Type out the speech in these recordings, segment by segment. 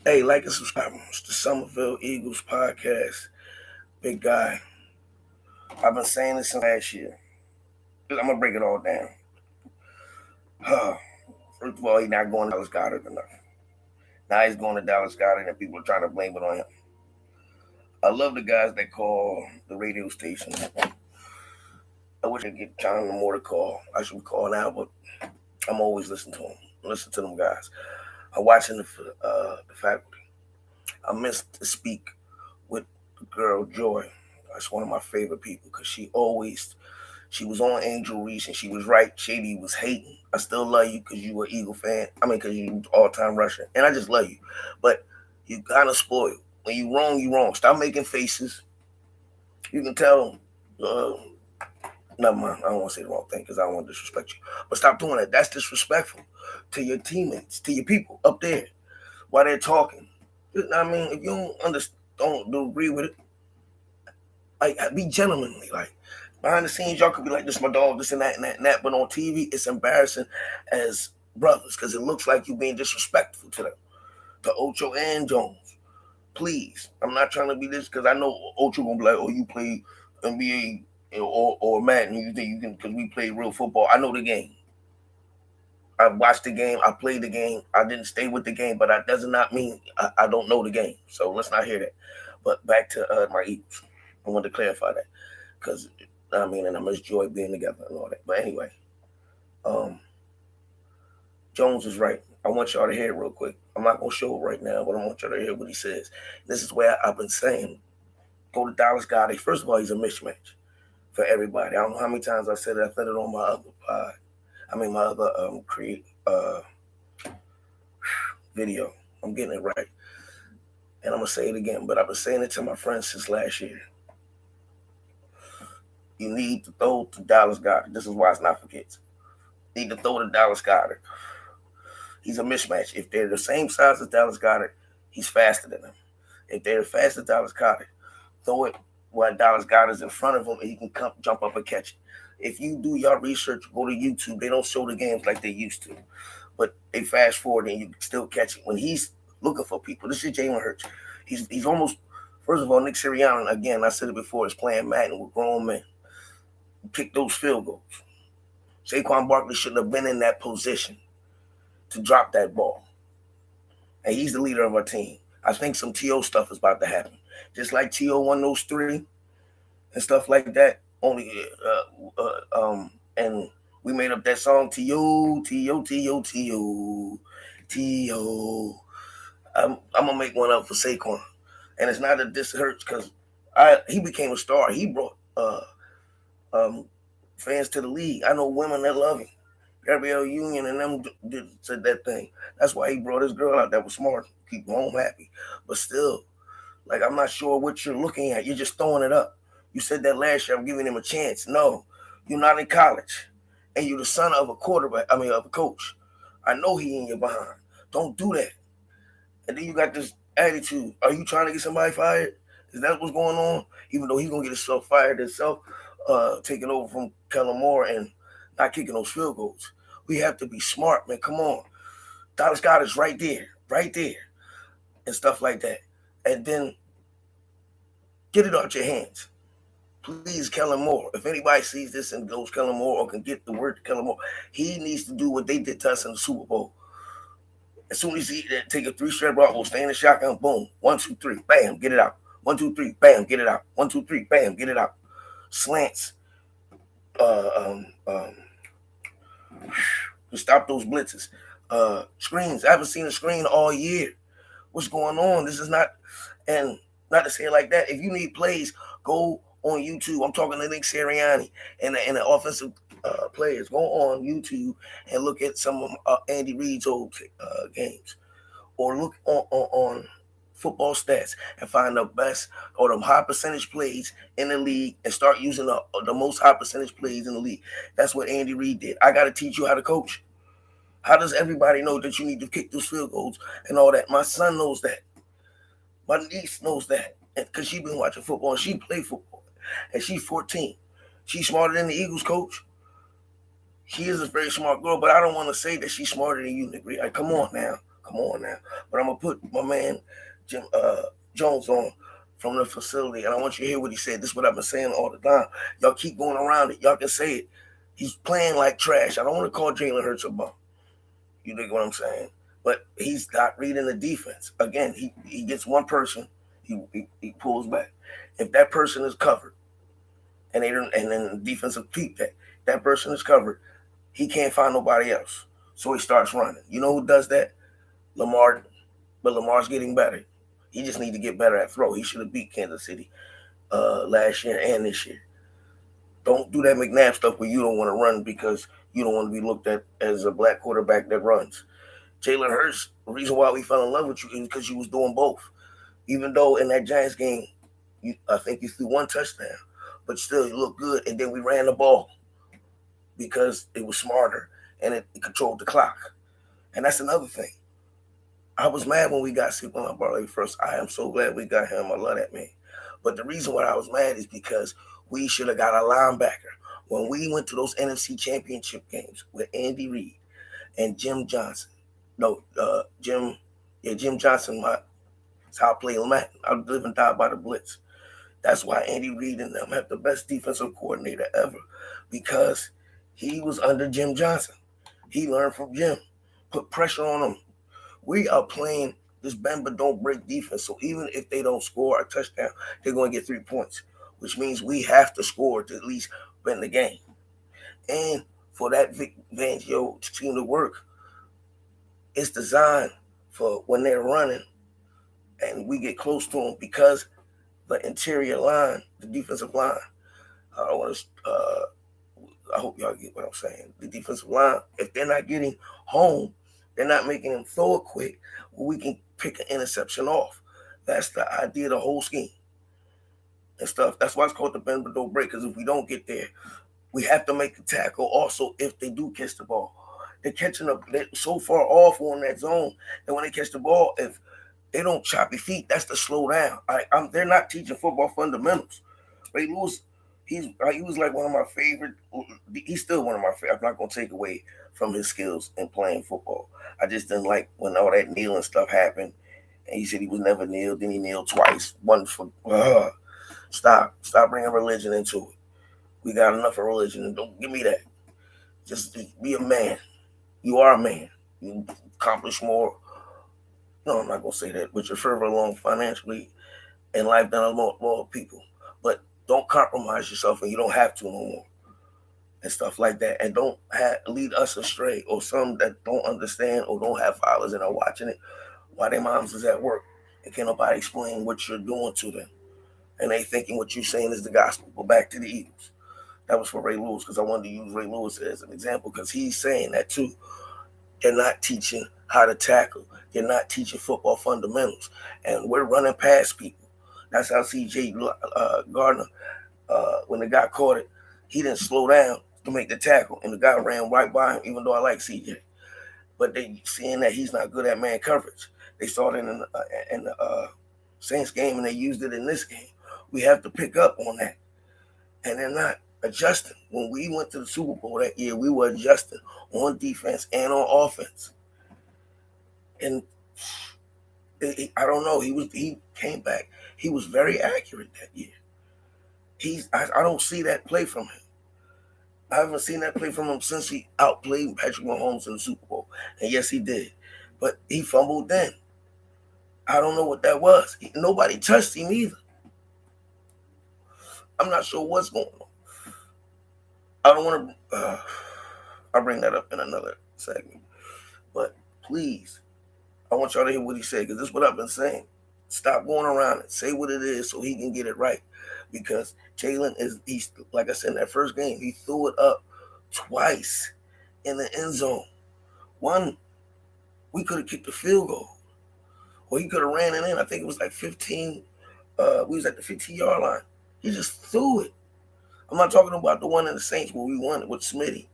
Hey, like and subscribe. It's the Somerville Eagles podcast. Big guy. I've been saying this since last year. I'm gonna break it all down. First of all, he's not going to Dallas Goddard enough. Now he's going to Dallas Goddard, and people are trying to blame it on him. I love the guys that call the radio stations. I wish I could get John more to call. I should call now, but I'm always listening to them. Listen to them guys. I'm watching the faculty. I missed to speak with the girl Joy. That's one of my favorite people because she was on Angel Reese and she was right. Shady was hating. I still love you because you were Eagle fan. I mean, because you all-time Russian. And I just love you. But you kind of spoiled. When you wrong, you wrong. Stop making faces. You can tell, never mind. I don't want to say the wrong thing because I don't want to disrespect you. But stop doing that. That's disrespectful to your teammates, to your people up there while they're talking. I mean, if you don't agree with it, like be gentlemanly. Like behind the scenes, y'all could be like, "This my dog," this and that and that and that. But on TV, it's embarrassing as brothers because it looks like you being disrespectful to them, to Ocho and Jones. Please, I'm not trying to be this because I know Ocho gonna be like, "Oh, you play NBA or Madden? You think you can?" Because we play real football. I know the game. I watched the game. I played the game. I didn't stay with the game, but that does not mean I don't know the game. So let's not hear that. But back to my Eagles. I wanted to clarify that because I mean, and I miss Joy being together and all that. But anyway, um, Jones is right. I want y'all to hear it real quick. I'm not gonna show it right now, but I want y'all to hear what he says. This is where I've been saying, go to Dallas Goddard. First of all, he's a mismatch for everybody. I don't know how many times I said it. I said it on my other pod. My other create video. I'm getting it right. And I'm gonna say it again, but I've been saying it to my friends since last year. You need to throw to Dallas Goddard. This is why it's not for kids. You need to throw to Dallas Goddard. He's a mismatch. If they're the same size as Dallas Goddard, he's faster than them. If they're fast as Dallas Goddard, throw it while Dallas Goddard's in front of him and he can come jump up and catch it. If you do your research, go to YouTube. They don't show the games like they used to, but they fast forward and you can still catch it when he's looking for people. This is Jalen Hurts. He's almost. First of all, Nick Sirianni, again, I said it before, is playing Madden with grown men. Kick those field goals. Saquon Barkley shouldn't have been in that position to drop that ball. And he's the leader of our team. I think some T.O. stuff is about to happen. Just like T.O. won those three and stuff like that. And we made up that song, T.O., T.O., T.O., T.O., T.O. I'm going to make one up for Saquon. And it's not that this hurts because he became a star. He brought fans to the league. I know women that love him. Gabrielle Union and them said that thing. That's why he brought his girl out that was smart. Keep home happy. But still, like, I'm not sure what you're looking at. You're just throwing it up. You said that last year, I'm giving him a chance. No, you're not in college. And you're the son of a of a coach. I know he in your behind. Don't do that. And then you got this attitude. Are you trying to get somebody fired? Is that what's going on? Even though he's going to get himself fired himself, taking over from Kellen Moore and not kicking those field goals. We have to be smart, man. Come on. Dallas Goddard's right there, and stuff like that. And then get it out your hands. Please, Kellen Moore. If anybody sees this and goes Kellen Moore or can get the word to Kellen Moore, he needs to do what they did to us in the Super Bowl. As soon as he take a 3-strap Bravo, stay in the shotgun, boom, 1, 2, 3, bam, get it out. 1, 2, 3, bam, get it out. 1, 2, 3, bam, get it out. Slants. To stop those blitzes. Screens. I haven't seen a screen all year. What's going on? This is not, and not to say it like that. If you need plays, go on YouTube. I'm talking to Nick Sirianni and the offensive players. Go on YouTube and look at some of Andy Reid's old games, or look on football stats and find the best or the high percentage plays in the league and start using the most high percentage plays in the league. That's what Andy Reid did. I got to teach you how to coach. How does everybody know that you need to kick those field goals and all that? My son knows that. My niece knows that because she's been watching football and she played football. And she's 14. She's smarter than the Eagles coach. She is a very smart girl, but I don't want to say that she's smarter than you, Nick. Like, come on now. Come on now. But I'm gonna put my man Jim Jones on from the facility, and I want you to hear what he said. This is what I've been saying all the time. Y'all keep going around it. Y'all can say it. He's playing like trash. I don't want to call Jalen Hurts a bum. You dig what I'm saying? But he's not reading the defense. Again, he gets one person, he pulls back. If that person is covered, and then the defensive peep that person is covered, he can't find nobody else. So he starts running. You know who does that? Lamar. But Lamar's getting better. He just need to get better at throw. He should have beat Kansas City last year and this year. Don't do that McNabb stuff where you don't want to run because you don't want to be looked at as a black quarterback that runs. Jalen Hurts, the reason why we fell in love with you is because you was doing both. Even though in that Giants game, I think you threw one touchdown, but still you looked good. And then we ran the ball because it was smarter and it controlled the clock. And that's another thing. I was mad when we got Saquon Barkley first. I am so glad we got him. I love that man. But the reason why I was mad is because we should have got a linebacker. When we went to those NFC Championship games with Andy Reid and Jim Johnson. Jim Johnson, that's how I play Latin. I live and die by the blitz. That's why Andy Reid and them have the best defensive coordinator ever, because he was under Jim Johnson. He learned from Jim, put pressure on him. We are playing this bend but don't break defense. So even if they don't score a touchdown, they're going to get 3 points, which means we have to score to at least win the game. And for that Vic Fangio team to work, it's designed for when they're running and we get close to them, because the interior line, the defensive line, I hope y'all get what I'm saying. The defensive line, if they're not getting home, they're not making them throw it quick, we can pick an interception off. That's the idea of the whole scheme and stuff. That's why it's called the bend but don't break, because if we don't get there, we have to make the tackle also if they do catch the ball. They're catching up, they're so far off on that zone that when they catch the ball, if they don't chop your feet, that's the slow down. They're not teaching football fundamentals. Ray Lewis, he was like one of my favorite. He's still one of my favorite. I'm not going to take away from his skills in playing football. I just didn't like when all that kneeling stuff happened. And he said he was never kneeled. Then he kneeled twice. One for stop bringing religion into it. We got enough of religion, and don't give me that. Just be a man. You are a man. You accomplish more. No, I'm not gonna say that. But you're further along financially in life than a lot more people. But don't compromise yourself, and you don't have to no more. And stuff like that. And don't lead us astray, or some that don't understand or don't have fathers and are watching it while their moms is at work. And can't nobody explain what you're doing to them. And they thinking what you're saying is the gospel. But back to the Eagles. That was for Ray Lewis, because I wanted to use Ray Lewis as an example, because he's saying that too. They're not teaching how to tackle. They're not teaching football fundamentals. And we're running past people. That's how C.J. Gardner, when the guy caught it, he didn't slow down to make the tackle, and the guy ran right by him, even though I like C.J. But they seeing that he's not good at man coverage. They saw it in the Saints game, and they used it in this game. We have to pick up on that. And they're not adjusting. When we went to the Super Bowl that year, we were adjusting on defense and on offense. And I don't know. He came back. He was very accurate that year. I don't see that play from him. I haven't seen that play from him since he outplayed Patrick Mahomes in the Super Bowl. And yes, he did. But he fumbled then. I don't know what that was. Nobody touched him either. I'm not sure what's going on. I don't want to. I'll bring that up in another segment. But please, I want y'all to hear what he said, because this is what I've been saying. Stop going around it. Say what it is so he can get it right. Because Jalen he's like I said in that first game, he threw it up twice in the end zone. One, we could have kicked the field goal, or he could have ran it in. I think it was like 15. We was at the 15-yard line. He just threw it. I'm not talking about the one in the Saints where we won it with Smitty,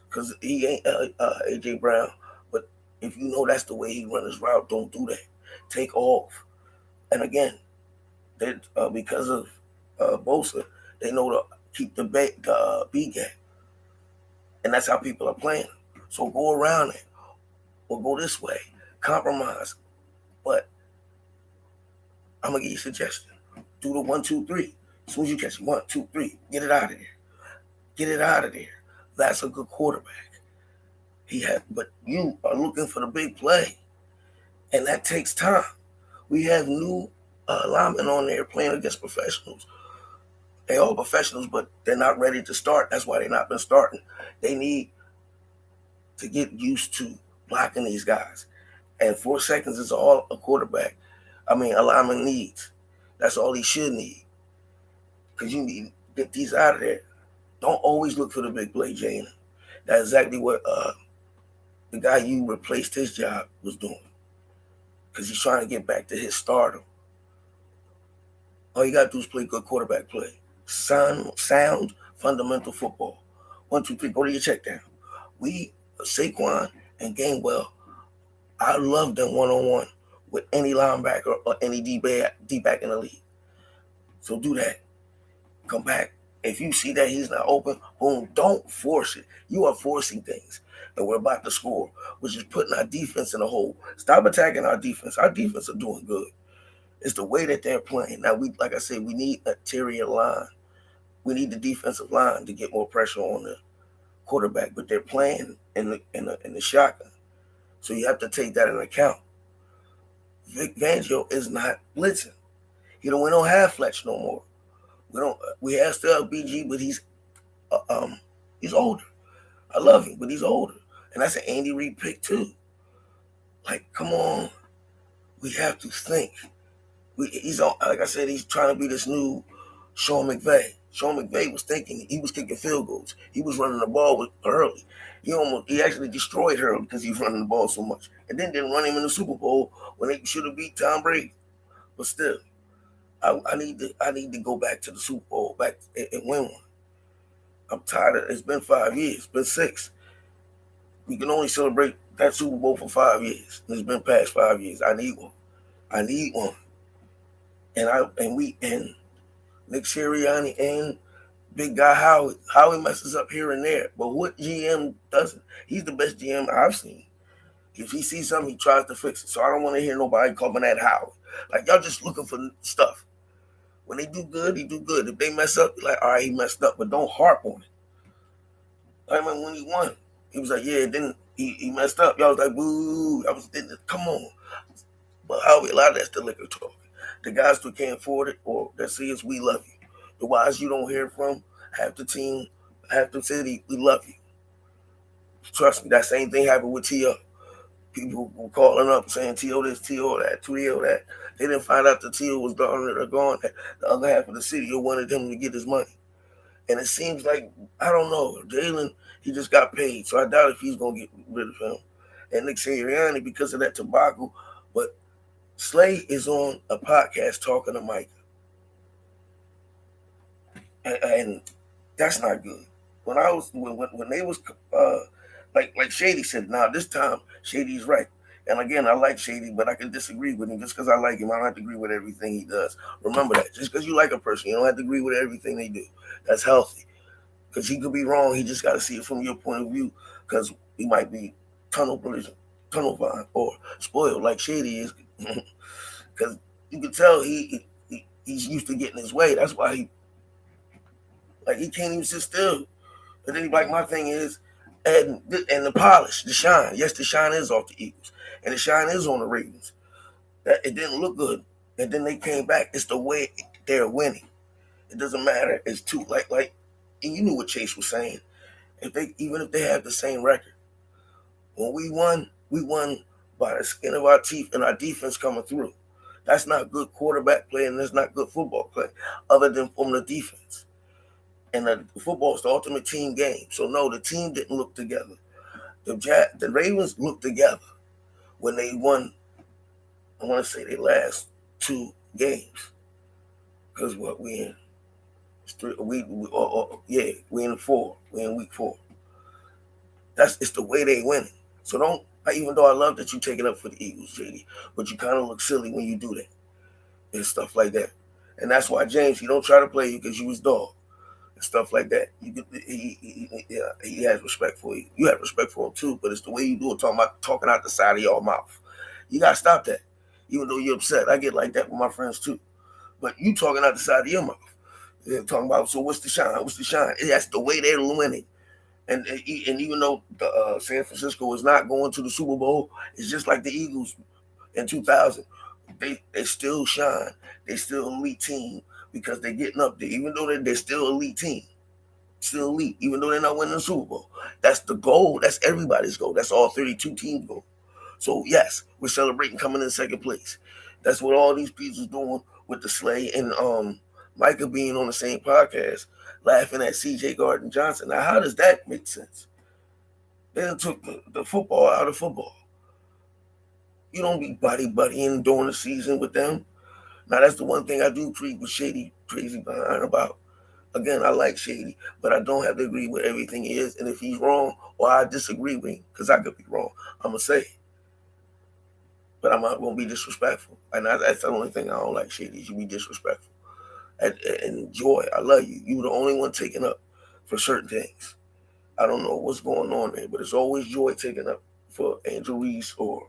because he ain't A.J. Brown. But if you know that's the way he run his route, don't do that. Take off. And again, because of Bosa, they know to keep the B gap. And that's how people are playing. So go around it, or go this way. compromise. But I'm gonna give you a suggestion. Do the 1-2-3. As soon as you catch it, 1-2-3, get it out of there. Get it out of there. That's a good quarterback. But you are looking for the big play, and that takes time. We have new linemen on there playing against professionals. They all professionals, but they're not ready to start. That's why they've not been starting. They need to get used to blocking these guys. And 4 seconds is all a a lineman needs. That's all he should need. Because you need to get these out of there. Don't always look for the big play, Jalen. That's exactly what the guy you replaced his job was doing. Because he's trying to get back to his stardom. All you got to do is play good quarterback play. Sound fundamental football. 1-2-3, go to your check down. Saquon and Gainwell, I love them one-on-one with any linebacker or any D-back in the league. So do that. Come back. If you see that he's not open, boom, don't force it. You are forcing things. And we're about to score, which is putting our defense in a hole. Stop attacking our defense. Our defense are doing good. It's the way that they're playing. Now, like I said, we need a interior line. We need the defensive line to get more pressure on the quarterback, but they're playing in the shotgun. So you have to take that into account. Vic Fangio is not blitzing. We don't have Fletch no more. We have still BG, but he's older. I love him, but he's older. And that's an Andy Reid pick too. Like, come on. We have to think. Like I said, he's trying to be this new Sean McVay. Sean McVay was thinking he was kicking field goals. He was running the ball with Hurley. He actually destroyed Hurley because he was running the ball so much. And then didn't run him in the Super Bowl when they should have beat Tom Brady. But still, I need to go back to the Super Bowl, back and win one. I'm tired of it. It's been 5 years. It's been 6. We can only celebrate that Super Bowl for 5 years. It's been past 5 years. I need one. And Nick Sirianni and big guy Howie messes up here and there. But what GM doesn't? He's the best GM I've seen. If he sees something, he tries to fix it. So I don't want to hear nobody coming at Howie. Like, y'all just looking for stuff. When they do good, he do good. If they mess up, you're like, all right, he messed up, but don't harp on it. I remember when he won, he was like, yeah, then he messed up. Y'all was like, boo. Come on. But Howie, a lot of that's the liquor talk. The guys who can't afford it or that see us, we love you. The wise you don't hear from, half the team, half the city, we love you. Trust me, that same thing happened with T.O. People were calling up saying T.O. this, T.O. that, T.O. that. They didn't find out that T.O. was gone. The other half of the city wanted him to get his money. And it seems like, I don't know, Jalen, he just got paid. So I doubt if he's going to get rid of him. And Nick Sirianni, because of that tobacco. But Slay is on a podcast talking to Mike. And that's not good. When they was like Shady said, now this time Shady's right. And again, I like Shady, but I can disagree with him. Just because I like him, I don't have to agree with everything he does. Remember that. Just because you like a person, you don't have to agree with everything they do. That's healthy. Because he could be wrong. He just got to see it from your point of view. Because he might be tunnel blind or spoiled like Shady is. Because you can tell he's used to getting his way. That's why he can't even sit still. And then my thing is, and the polish, the shine. Yes, the shine is off the Eagles. And the shine is on the Ravens. That it didn't look good. And then they came back. It's the way they're winning. It doesn't matter. It's too and you knew what Chase was saying. Even if they have the same record. When we won by the skin of our teeth and our defense coming through. That's not good quarterback play and that's not good football play, other than from the defense. And the football is the ultimate team game. So no, the team didn't look together. The Ravens looked together when they won. I want to say their last 2 games. Because what we in? We in 4. We in week 4. It's the way they win it. So don't. Even though I love that you take it up for the Eagles, JD, but you kind of look silly when you do that and stuff like that. And that's why James, he don't try to play you because you was dog and stuff like that. He has respect for you. You have respect for him too, but it's the way you do it, talking out the side of your mouth. You gotta stop that. Even though you're upset, I get like that with my friends too. But you talking out the side of your mouth. They're talking about, so what's the shine? What's the shine? That's the way they're winning. And even though San Francisco is not going to the Super Bowl, it's just like the Eagles in 2000. They still shine. They still elite team because they're getting up there. Even though they're still elite team, still elite. Even though they're not winning the Super Bowl, that's the goal. That's everybody's goal. That's all 32 teams' goal. So yes, we're celebrating coming in second place. That's what all these people doing with the Slay and Micah being on the same podcast, laughing at C.J. Gardner Johnson. Now, how does that make sense? They done took the football out of football. You don't be buddying during the season with them. Now, that's the one thing I do treat with Shady crazy behind about. Again, I like Shady, but I don't have to agree with everything he is. And if he's wrong or I disagree with him, because I could be wrong, I'm going to say it. But I'm not going to be disrespectful. And that's the only thing I don't like, Shady, is you be disrespectful. And Joy, I love you. You're the only one taking up for certain things. I don't know what's going on there, but it's always Joy taking up for Angel Reese, or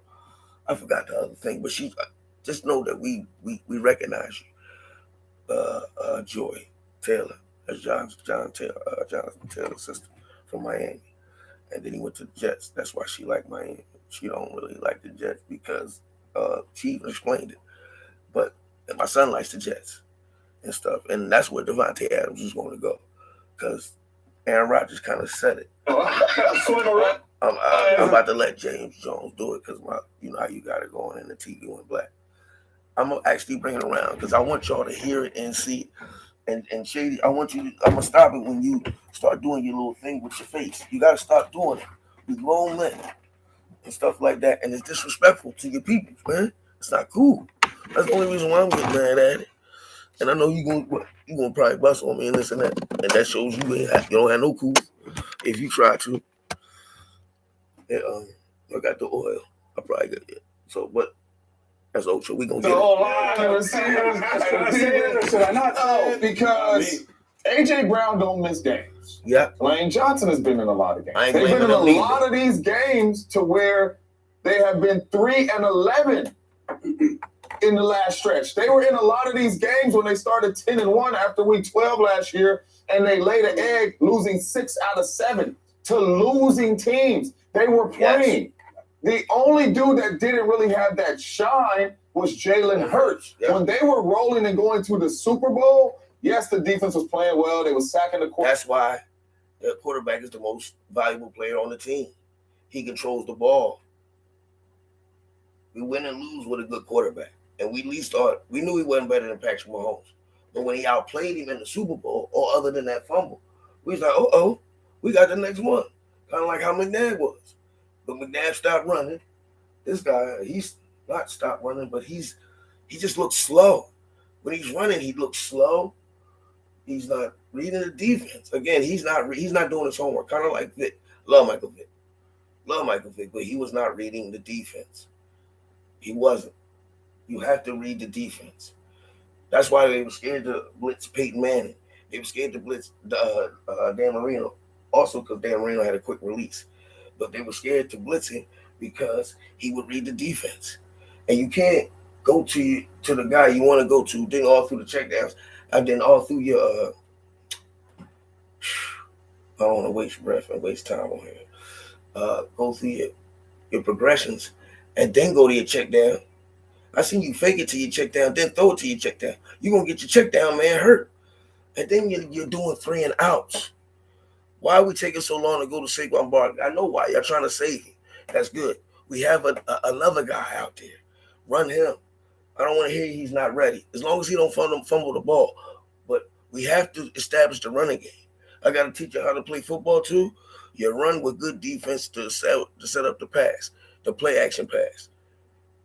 I forgot the other thing. But she, just know that we recognize you, Joy Taylor, as Jonathan Taylor's sister from Miami, and then he went to the Jets. That's why she liked Miami. She don't really like the Jets because she even explained it. But my son likes the Jets and stuff, and that's where Devontae Adams is going to go, because Aaron Rodgers kind of said it. I'm about to let James Jones do it because you know how you got it going in the TV and black. I'm gonna actually bring it around because I want y'all to hear it and see it. And Shady, I'm gonna stop it when you start doing your little thing with your face. You gotta start doing it. We grown men and stuff like that, and it's disrespectful to your people, man. It's not cool. That's the only reason why I'm getting mad at it. And I know you gonna probably bust on me and this and that, and that shows you you don't have no cool if you try to. And, I got the oil. I probably got it. So, but that's Ocho. We gonna get it. Should I not? No, because AJ Brown don't miss games. Yeah. Lane Johnson has been in a lot of games. They've been in a lot of these games to where they have been 3-11 in the last stretch. They were in a lot of these games when they started 10-1 after week 12 last year, and they laid an egg, losing 6 out of 7 to losing teams. They were playing. Yes. The only dude that didn't really have that shine was Jalen Hurts. Yep. When they were rolling and going to the Super Bowl, yes, the defense was playing well. They were sacking the quarterback. That's why the quarterback is the most valuable player on the team. He controls the ball. We win and lose with a good quarterback. And we at least thought, we knew he wasn't better than Patrick Mahomes. But when he outplayed him in the Super Bowl, or other than that fumble, we was like, we got the next one. Kind of like how McNabb was. But McNabb stopped running. This guy, he's not stopped running, but he just looks slow. When he's running, he looks slow. He's not reading the defense. Again, he's not doing his homework. Kind of like Vic. Love Michael Vick, but he was not reading the defense. He wasn't. You have to read the defense. That's why they were scared to blitz Peyton Manning. They were scared to blitz Dan Marino. Also because Dan Marino had a quick release. But they were scared to blitz him because he would read the defense. And you can't go to the guy you want to go to, then all through the checkdowns, and then all through your I don't want to waste breath and waste time on here. Go through your progressions and then go to your check down. I seen you fake it to your check down, then throw it to your check down. You're going to get your check down, man, hurt. And then you're doing 3 and outs. Why are we taking so long to go to Saquon Barkley? I know why. You're trying to save him. That's good. We have another guy out there. Run him. I don't want to hear he's not ready. As long as he don't fumble the ball. But we have to establish the running game. I got to teach you how to play football too. You run with good defense to set up the pass, the play action pass.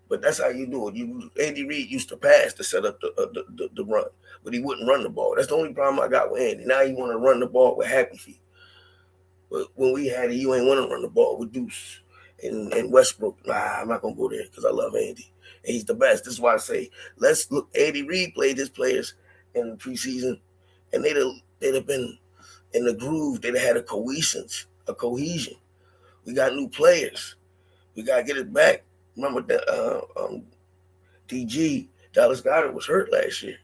But that's how you do it. Andy Reid used to pass to set up the run, but he wouldn't run the ball. That's the only problem I got with Andy. Now you want to run the ball with Happy Feet. But when we had it, you ain't want to run the ball with Deuce and Westbrook. Nah, I'm not going to go there because I love Andy. And he's the best. This is why I say, let's look. Andy Reid played his players in the preseason, and they'd have been in the groove. They'd have had a cohesion. We got new players. We got to get it back. Remember that DG Dallas Goedert was hurt last year,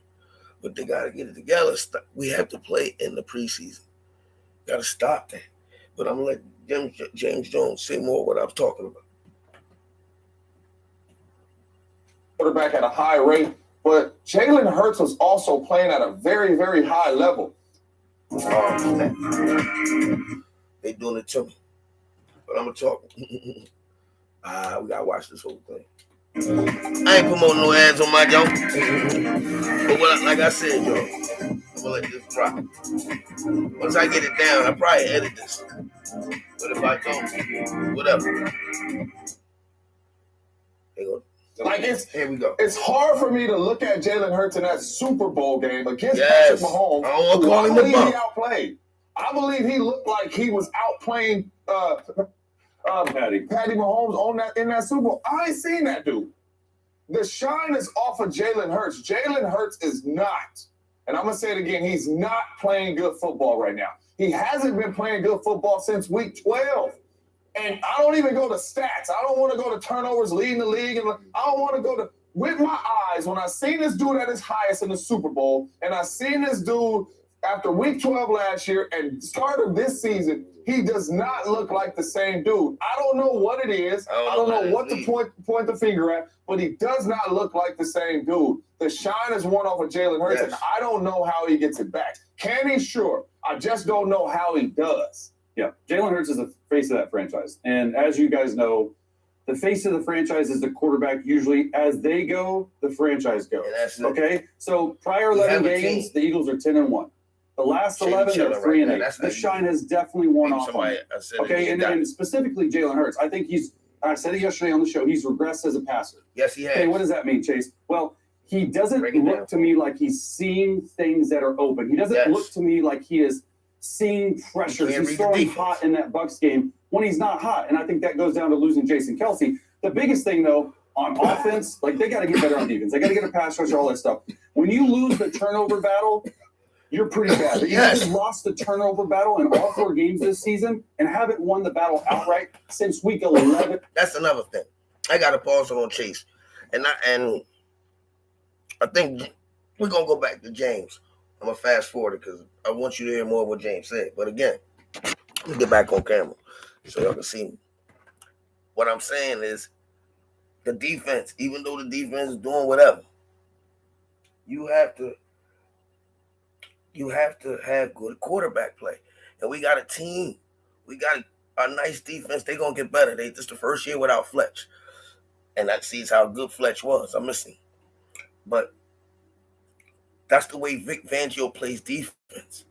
but they got to get it together. We have to play in the preseason. Got to stop that. But I'm gonna let James Jones say more what I was talking about. Quarterback at a high rate, but Jalen Hurts was also playing at a very, very high level. They doing it to me, but I'm gonna talk. We gotta watch this whole thing. I ain't promoting no ads on my joint. But like I said, yo, I'm gonna let this drop. Once I get it down, I probably edit this. But if I don't, whatever. Here we go. It's hard for me to look at Jalen Hurts in that Super Bowl game against Patrick Mahomes. I don't want to call him he outplayed. I believe he looked like he was outplaying Patty Mahomes in that Super Bowl. I ain't seen that dude. The shine is off of Jalen Hurts. Jalen Hurts is not, and I'm going to say it again, he's not playing good football right now. He hasn't been playing good football since week 12. And I don't even go to stats. I don't want to go to turnovers leading the league. And I don't want to go to, with my eyes, when I seen this dude at his highest in the Super Bowl, and I seen this dude after week 12 last year and start of this season, he does not look like the same dude. I don't know what it is. I don't know what to point the finger at, but he does not look like the same dude. The shine is worn off of Jalen Hurts, and I don't know how he gets it back. Can he? Sure. I just don't know how he does. Yeah, Jalen Hurts is the face of that franchise. And as you guys know, the face of the franchise is the quarterback. Usually as they go, the franchise goes. Okay? So prior 11 games, the Eagles are 10-1. The last 11, they're 3-8. The shine has definitely worn off on it. Okay, and specifically Jalen Hurts. I think I said it yesterday on the show, he's regressed as a passer. Yes, he has. Okay, what does that mean, Chase? Well, he doesn't look to me like he's seeing things that are open. He doesn't look to me like he is seeing pressures. He's throwing hot in that Bucs game when he's not hot. And I think that goes down to losing Jason Kelce. The biggest thing, though, on offense, like they got to get better on defense. They got to get a pass rusher, all that stuff. When you lose the turnover battle, you're pretty bad. You just lost the turnover battle in all 4 games this season and haven't won the battle outright since week 11. That's another thing. I got to pause on Chase. And I think we're going to go back to James. I'm going to fast forward because I want you to hear more of what James said. But again, let me get back on camera so y'all can see me. What I'm saying is the defense, even though the defense is doing whatever, you have to have good quarterback play. And we got a team. We got a nice defense. They're going to get better. This the first year without Fletch. And that sees how good Fletch was. I'm missing. But that's the way Vic Fangio plays defense.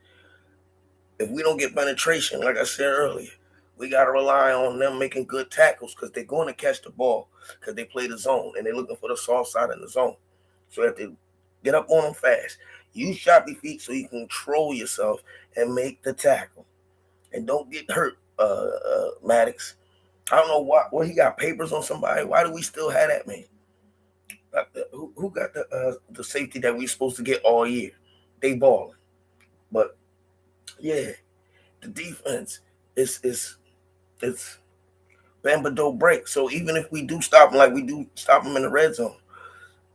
If we don't get penetration, like I said earlier, we got to rely on them making good tackles because they're going to catch the ball because they play the zone and they're looking for the soft side in the zone. So you have to get up on them fast. Use choppy feet so you can control yourself and make the tackle. And don't get hurt, Maddox. I don't know what he got papers on somebody. Why do we still have that man? Who got the safety that we supposed to get all year? They balling. But yeah, the defense is bend but don't break. So even if we do stop them like we do stop them in the red zone,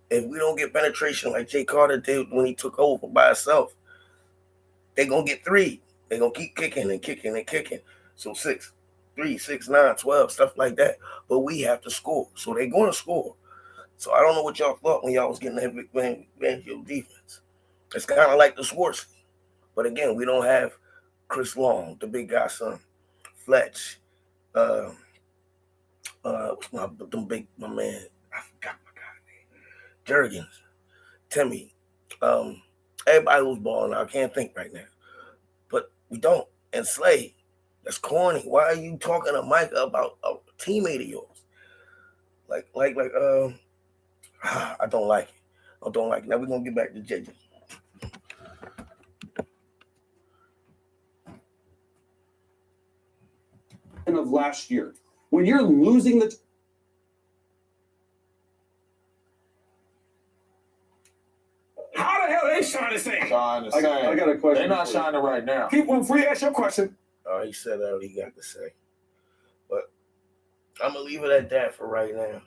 if we don't get penetration like Jay Carter did when he took over by himself, they're going to get 3. They're going to keep kicking and kicking and kicking. So 6, 3, 6, 9, 12, stuff like that. But we have to score. So they're going to score. So I don't know what y'all thought when y'all was getting that Vic Fangio defense. It's kind of like the Schwartz. But again, we don't have Chris Long, the big guy's son, Fletch, my man, I forgot my guy's name, Jurgens, Timmy, everybody who's balling, I can't think right now. But we don't. And Slade, that's corny. Why are you talking to Mike about a teammate of yours? I don't like it. I don't like it. Now we're going to get back to JJ. Of last year, when you're losing the how the hell they shining the same? I got a question. They're not shining right now. Keep one free. Ask your question. He said all he got to say, but I'm gonna leave it at that for right now.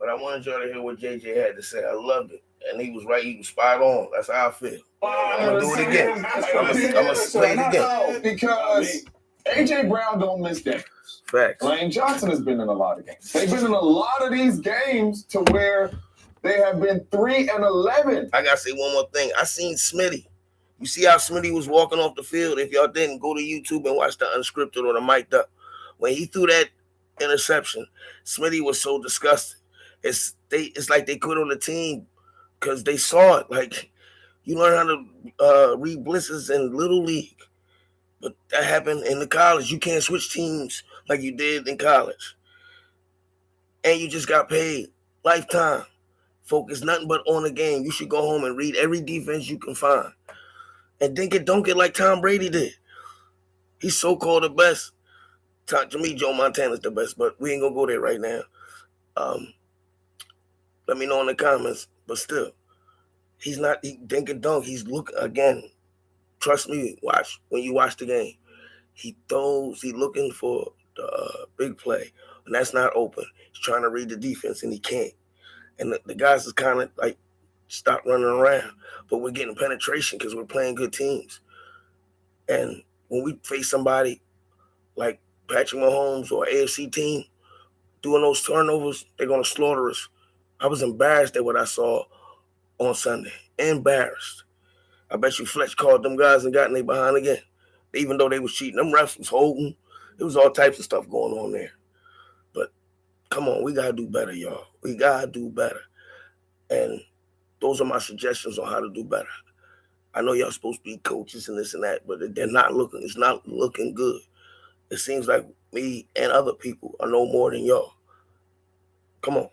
But I wanted y'all to hear what JJ had to say. I loved it. And he was right. He was spot on. That's how I feel. I'm going to do it again. I'm going to play it again. Because A.J. Brown don't miss games. Facts. Lane Johnson has been in a lot of games. They've been in a lot of these games to where they have been 3-11. I got to say one more thing. I seen Smitty. You see how Smitty was walking off the field? If y'all didn't, go to YouTube and watch the unscripted or the mic'd up. When he threw that interception, Smitty was so disgusted. It's like they quit on the team because they saw it. Like, you learn how to read blitzes in Little League. But that happened in the college. You can't switch teams like you did in college. And you just got paid. Lifetime. Focus nothing but on the game. You should go home and read every defense you can find. And don't get like Tom Brady did. He's so-called the best. To me, Joe Montana's the best, but we ain't going to go there right now. Let me know in the comments. But still, he's not dink and dunk. He's again, trust me, when you watch the game. He looking for the big play. And that's not open. He's trying to read the defense, and he can't. And the guys is kind of like, stop running around. But we're getting penetration because we're playing good teams. And when we face somebody like Patrick Mahomes or AFC team doing those turnovers, they're going to slaughter us. I was embarrassed at what I saw on Sunday. Embarrassed. I bet you Fletch called them guys and got in their behind again. Even though they was cheating. Them refs was holding. There was all types of stuff going on there. But come on, we got to do better, y'all. We got to do better. And those are my suggestions on how to do better. I know y'all supposed to be coaches and this and that, but it's not looking good. It seems like me and other people are no more than y'all. Come on.